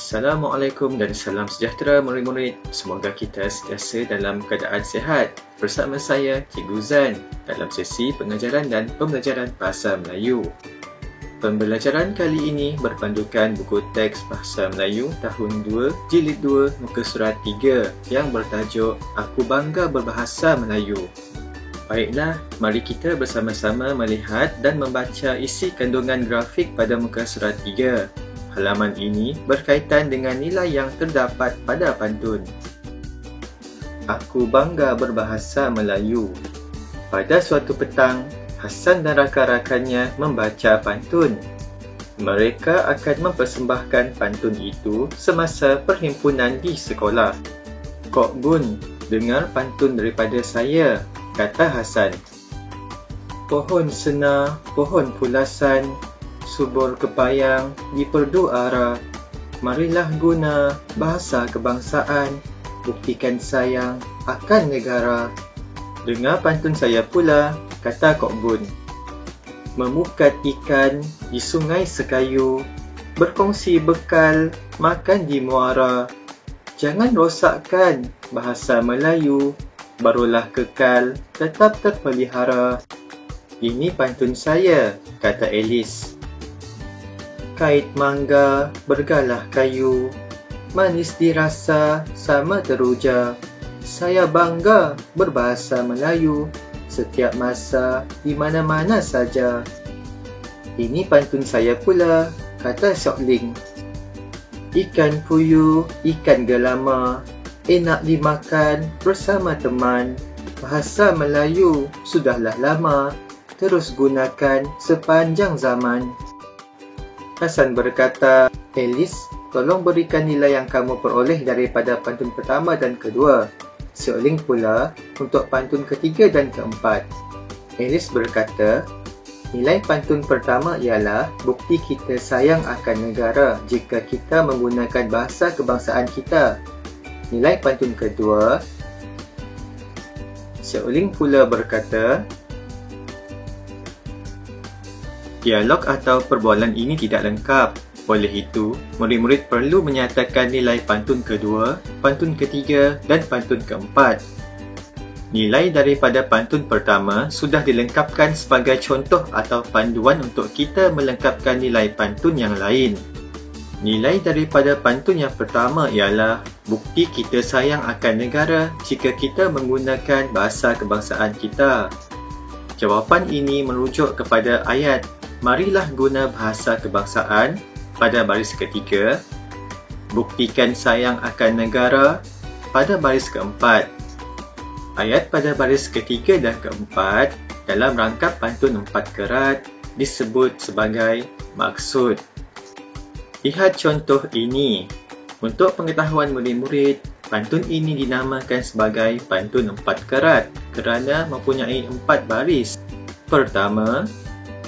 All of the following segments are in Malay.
Assalamualaikum dan salam sejahtera murid-murid. Semoga kita sentiasa dalam keadaan sihat. Bersama saya, Cikgu Zan, dalam sesi pengajaran dan pembelajaran Bahasa Melayu. Pembelajaran kali ini berpandukan buku teks Bahasa Melayu tahun 2, Jilid 2, muka surat 3 yang bertajuk Aku Bangga Berbahasa Melayu. Baiklah, mari kita bersama-sama melihat dan membaca isi kandungan grafik pada muka surat 3. Halaman ini berkaitan dengan nilai yang terdapat pada pantun. Aku bangga berbahasa Melayu. Pada suatu petang, Hasan dan rakan-rakannya membaca pantun. Mereka akan mempersembahkan pantun itu semasa perhimpunan di sekolah. Kok Gun, dengar pantun daripada saya, kata Hasan. Pohon senar, pohon pulasan, subur kepayang di perdu ara. Marilah guna bahasa kebangsaan, buktikan sayang akan negara. Dengar pantun saya pula, kata Kok Bun. Memukat ikan di sungai sekayu, berkongsi bekal makan di muara. Jangan rosakkan bahasa Melayu, barulah kekal tetap terpelihara. Ini pantun saya, kata Alice. Kait mangga bergalah kayu, manis dirasa sama teruja. Saya bangga berbahasa Melayu, setiap masa di mana-mana saja. Ini pantun saya pula, kata Sok Ling. Ikan puyuh, ikan gelama, enak dimakan bersama teman. Bahasa Melayu sudahlah lama, terus gunakan sepanjang zaman. Hasan berkata, Alice, tolong berikan nilai yang kamu peroleh daripada pantun pertama dan kedua. Sok Ling pula untuk pantun ketiga dan keempat. Alice berkata, nilai pantun pertama ialah bukti kita sayang akan negara jika kita menggunakan bahasa kebangsaan kita. Nilai pantun kedua, Sok Ling pula berkata, dialog atau perbualan ini tidak lengkap. Oleh itu, murid-murid perlu menyatakan nilai pantun kedua, pantun ketiga dan pantun keempat. Nilai daripada pantun pertama sudah dilengkapkan sebagai contoh atau panduan untuk kita melengkapkan nilai pantun yang lain. Nilai daripada pantun yang pertama ialah bukti kita sayang akan negara jika kita menggunakan bahasa kebangsaan kita. Jawapan ini merujuk kepada ayat marilah guna bahasa kebangsaan pada baris ketiga, buktikan sayang akan negara pada baris keempat. Ayat pada baris ketiga dan keempat dalam rangkap pantun 4 kerat disebut sebagai maksud. Lihat contoh ini. Untuk pengetahuan murid-murid, pantun ini dinamakan sebagai pantun 4 kerat kerana mempunyai 4 baris. Pertama,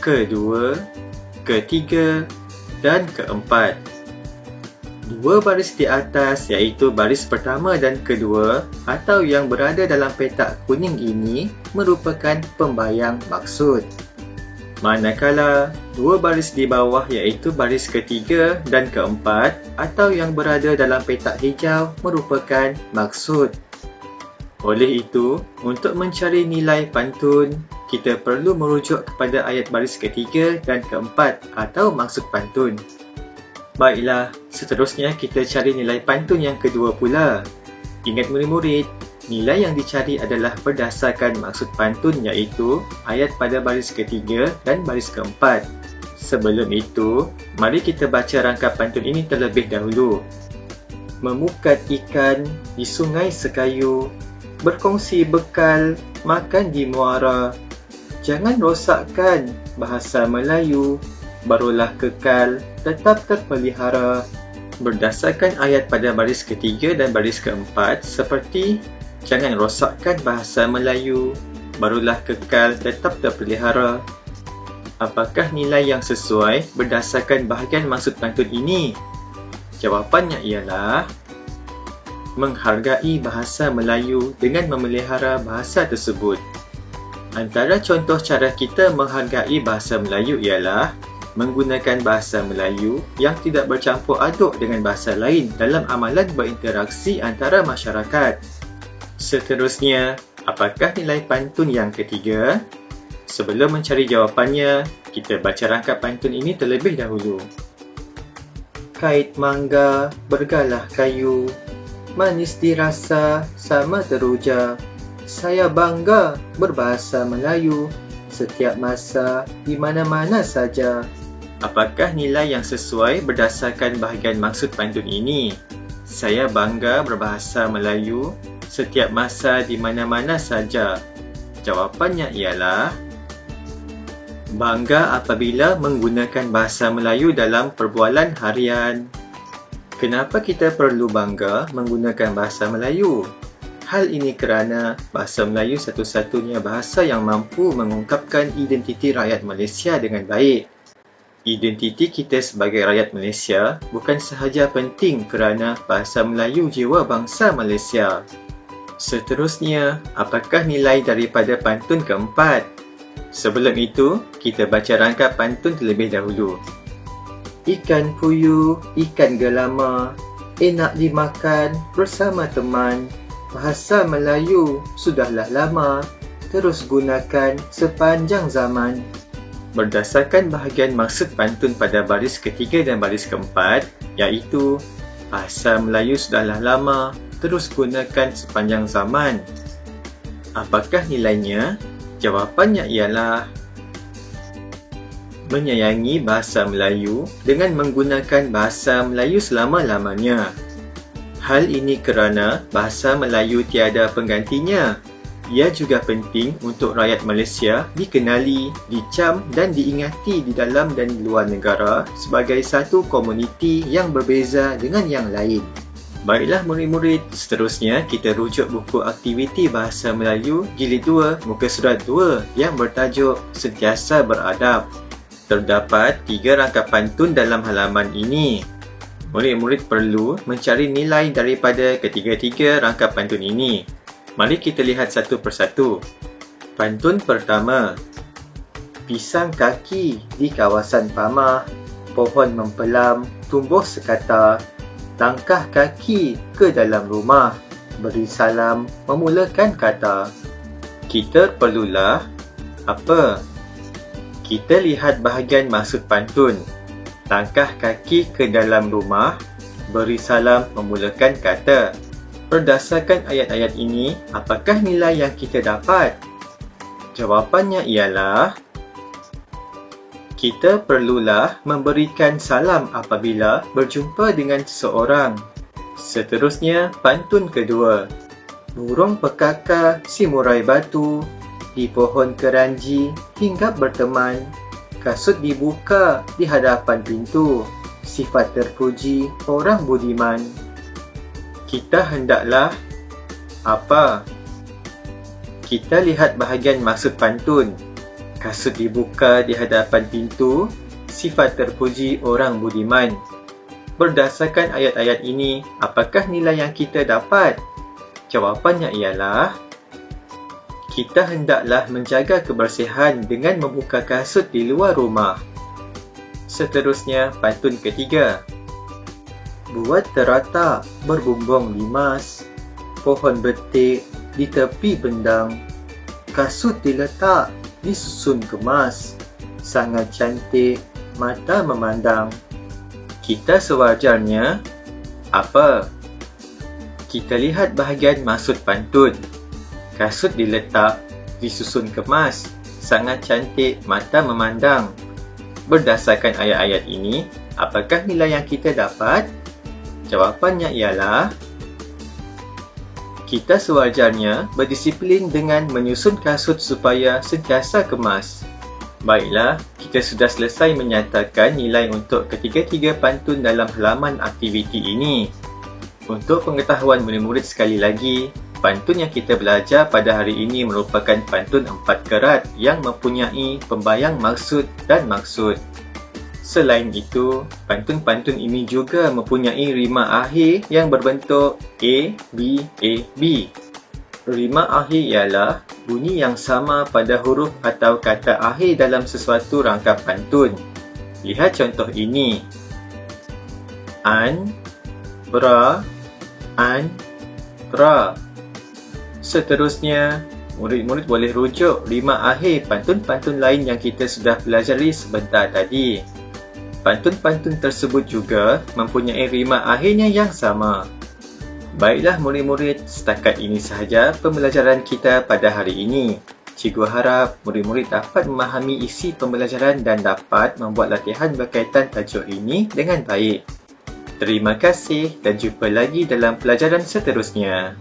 kedua, ketiga dan keempat. Dua baris di atas iaitu baris pertama dan kedua atau yang berada dalam petak kuning ini merupakan pembayang maksud. Manakala dua baris di bawah iaitu baris ketiga dan keempat atau yang berada dalam petak hijau merupakan maksud. Oleh itu, untuk mencari nilai pantun, kita perlu merujuk kepada ayat baris ketiga dan keempat atau maksud pantun. Baiklah, seterusnya kita cari nilai pantun yang kedua pula. Ingat murid-murid, nilai yang dicari adalah berdasarkan maksud pantun iaitu ayat pada baris ketiga dan baris keempat. Sebelum itu, mari kita baca rangkap pantun ini terlebih dahulu. Memukat ikan di sungai sekayu, berkongsi bekal makan di muara. Jangan rosakkan bahasa Melayu, barulah kekal tetap terpelihara. Berdasarkan ayat pada baris ketiga dan baris keempat seperti jangan rosakkan bahasa Melayu, barulah kekal tetap terpelihara. Apakah nilai yang sesuai berdasarkan bahagian maksud pantun ini? Jawapannya ialah menghargai bahasa Melayu dengan memelihara bahasa tersebut. Antara contoh cara kita menghargai bahasa Melayu ialah menggunakan bahasa Melayu yang tidak bercampur aduk dengan bahasa lain dalam amalan berinteraksi antara masyarakat. Seterusnya, apakah nilai pantun yang ketiga? Sebelum mencari jawapannya, kita baca rangkap pantun ini terlebih dahulu. Kait mangga, bergalah kayu, manis dirasa, sama teruja. Saya bangga berbahasa Melayu, setiap masa, di mana-mana saja. Apakah nilai yang sesuai berdasarkan bahagian maksud pantun ini? Saya bangga berbahasa Melayu, setiap masa, di mana-mana saja. Jawapannya ialah bangga apabila menggunakan bahasa Melayu dalam perbualan harian. Kenapa kita perlu bangga menggunakan bahasa Melayu? Hal ini kerana bahasa Melayu satu-satunya bahasa yang mampu mengungkapkan identiti rakyat Malaysia dengan baik. Identiti kita sebagai rakyat Malaysia bukan sahaja penting kerana bahasa Melayu jiwa bangsa Malaysia. Seterusnya, apakah nilai daripada pantun keempat? Sebelum itu, kita baca rangkap pantun terlebih dahulu. Ikan puyuh, ikan gelama, enak dimakan bersama teman. Bahasa Melayu sudahlah lama, terus gunakan sepanjang zaman. Berdasarkan bahagian maksud pantun pada baris ketiga dan baris keempat, iaitu bahasa Melayu sudahlah lama, terus gunakan sepanjang zaman. Apakah nilainya? Jawapannya ialah menyayangi bahasa Melayu dengan menggunakan bahasa Melayu selama-lamanya. Hal ini kerana bahasa Melayu tiada penggantinya. Ia juga penting untuk rakyat Malaysia dikenali, dicam dan diingati di dalam dan di luar negara sebagai satu komuniti yang berbeza dengan yang lain. Baiklah murid-murid, seterusnya kita rujuk buku aktiviti Bahasa Melayu Jilid 2 muka surat 2 yang bertajuk Sentiasa Beradab. Terdapat 3 rangkap pantun dalam halaman ini. Murid-murid perlu mencari nilai daripada ketiga-tiga rangkap pantun ini. Mari kita lihat satu persatu. Pantun pertama. Pisang kaki di kawasan Pamah, pohon mempelam, tumbuh sekata. Langkah kaki ke dalam rumah, beri salam, memulakan kata. Kita perlulah apa? Kita lihat bahagian maksud pantun. Langkah kaki ke dalam rumah, beri salam, memulakan kata. Berdasarkan ayat-ayat ini, apakah nilai yang kita dapat? Jawapannya ialah kita perlulah memberikan salam apabila berjumpa dengan seseorang. Seterusnya, pantun kedua. Burung pekakar si murai batu, di pohon keranji hinggap berteman. Kasut dibuka di hadapan pintu, sifat terpuji orang budiman. Kita hendaklah apa? Kita lihat bahagian maksud pantun. Kasut dibuka di hadapan pintu, sifat terpuji orang budiman. Berdasarkan ayat-ayat ini, apakah nilai yang kita dapat? Jawapannya ialah kita hendaklah menjaga kebersihan dengan membuka kasut di luar rumah. Seterusnya, pantun ketiga. Buat teratak berbumbung limas, pohon betik di tepi bendang, kasut diletak disusun kemas, sangat cantik mata memandang. Kita sewajarnya apa? Kita lihat bahagian maksud pantun. Kasut diletak, disusun kemas, sangat cantik mata memandang. Berdasarkan ayat-ayat ini, apakah nilai yang kita dapat? Jawapannya ialah kita sewajarnya berdisiplin dengan menyusun kasut supaya sentiasa kemas. Baiklah, kita sudah selesai menyatakan nilai untuk ketiga-tiga pantun dalam halaman aktiviti ini. Untuk pengetahuan murid-murid sekali lagi, pantun yang kita belajar pada hari ini merupakan pantun 4 kerat yang mempunyai pembayang maksud dan maksud. Selain itu, pantun-pantun ini juga mempunyai rima akhir yang berbentuk A, B, A, B. Rima akhir ialah bunyi yang sama pada huruf atau kata akhir dalam sesuatu rangkap pantun. Lihat contoh ini. An, bra, an, bra. Seterusnya, murid-murid boleh rujuk rima akhir pantun-pantun lain yang kita sudah pelajari sebentar tadi. Pantun-pantun tersebut juga mempunyai rima akhirnya yang sama. Baiklah murid-murid, setakat ini sahaja pembelajaran kita pada hari ini. Cikgu harap murid-murid dapat memahami isi pembelajaran dan dapat membuat latihan berkaitan tajuk ini dengan baik. Terima kasih dan jumpa lagi dalam pelajaran seterusnya.